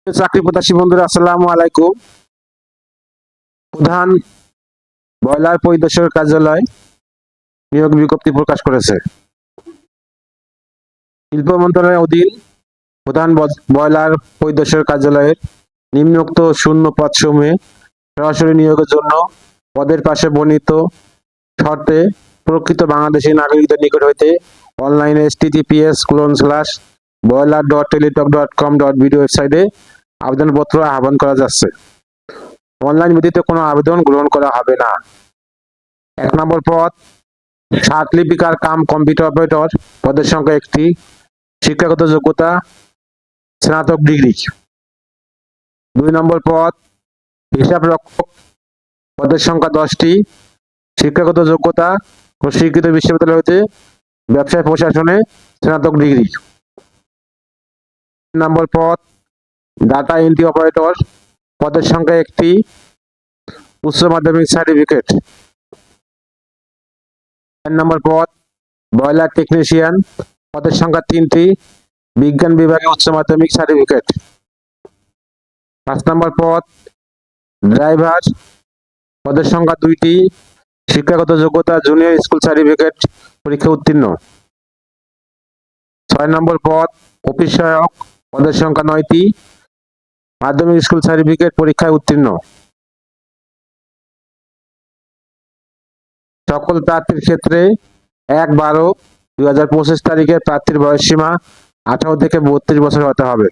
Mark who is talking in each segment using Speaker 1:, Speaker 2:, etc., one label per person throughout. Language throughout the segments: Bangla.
Speaker 1: চাকরি প্রত্যাশী বন্ধুরা, আসসালামু আলাইকুম। প্রধান ব্রয়লার পরিদর্শক কার্যালয় নিয়োগ বিজ্ঞপ্তি প্রকাশ করেছে। শিল্প মন্ত্রণালয়ের অধীন প্রধান ব্রয়লার পরিদর্শক কার্যালয়ের নিম্নোক্ত শূন্য পদসমূহে সরাসরি নিয়োগের জন্য পদের পাশে বর্ণিত শর্তে প্রকৃত বাংলাদেশী নাগরিকদের নিকট হইতে অনলাইনে https://broiler.teletalk.com.bd ওয়েবসাইটে আবেদনপত্র আহ্বান করা যাচ্ছে। অনলাইন ব্যতীত কোনো আবেদন গ্রহণ করা হবে না। 1 নম্বর পদ ষাট লিপিকার কাম কম্পিউটার অপারেটর, পদের সংখ্যা 1টি, শিক্ষাগত যোগ্যতা স্নাতক ডিগ্রি। 2 নম্বর পদ হিসাব রক্ষক, পদের সংখ্যা 10টি, শিক্ষাগত যোগ্যতা ও স্বীকৃত বিশ্ববিদ্যালয় হতে ব্যবসায় প্রশাসনে স্নাতক ডিগ্রি। 3 নম্বর পদ ডাটা এন্ট্রি অপারেটর, পদের সংখ্যা 1টি, উচ্চ মাধ্যমিক সার্টিফিকেট। 4 নম্বর পদ ব্রয়লার টেকনিশিয়ান, পদের সংখ্যা 3টি, বিজ্ঞান বিভাগে উচ্চ মাধ্যমিক সার্টিফিকেট। 5 নম্বর পদ ড্রাইভার, পদের সংখ্যা 2টি, শিক্ষাগত যোগ্যতা জুনিয়র স্কুল সার্টিফিকেট পরীক্ষা উত্তীর্ণ। 6 নম্বর পদ অফিস সহায়ক, পদের সংখ্যা 9টি, মাধ্যমিক স্কুল সার্টিফিকেট পরীক্ষায় উত্তীর্ণ। সকল প্রার্থীর ক্ষেত্রে 1/12/2025 তারিখে প্রার্থীর বয়সসীমা 18 থেকে 32 বছর হতে হবে।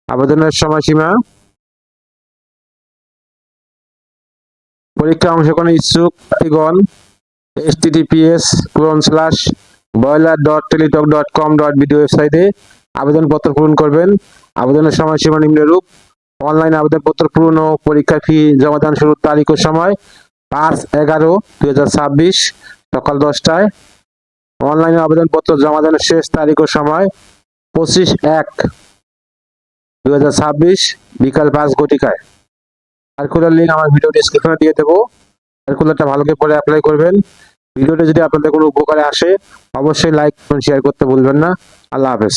Speaker 1: আবেদনের সময়সীমা: পরীক্ষায় অংশগ্রহণের ইচ্ছুক প্রার্থীগণ https://broiler.teletalk.com.bd ওয়েবসাইটে আবেদনপত্র পূরণ করবেন। আবেদনের সময়সীমা নিম্নরূপ: অনলাইন আবেদনপত্র পূরণ ও পরীক্ষার ফি জমাদান শুরুর তারিখ ও সময় 5/11/2026 সকাল 10টায়। অনলাইনে আবেদনপত্র জমাদানের শেষ তারিখ ও সময় 25/1/2026 বিকাল 5 ঘটিকায়। সার্কুলার লিঙ্ক আমার ভিডিও ডেসক্রিপশনে দিয়ে দেবো। সার্কুলারটা ভালো করে পড়ে অ্যাপ্লাই করবেন। ভিডিওটা যদি আপনাদের কোনো উপকারে আসে অবশ্যই লাইক এবং শেয়ার করতে ভুলবেন না। আল্লাহ হাফেজ।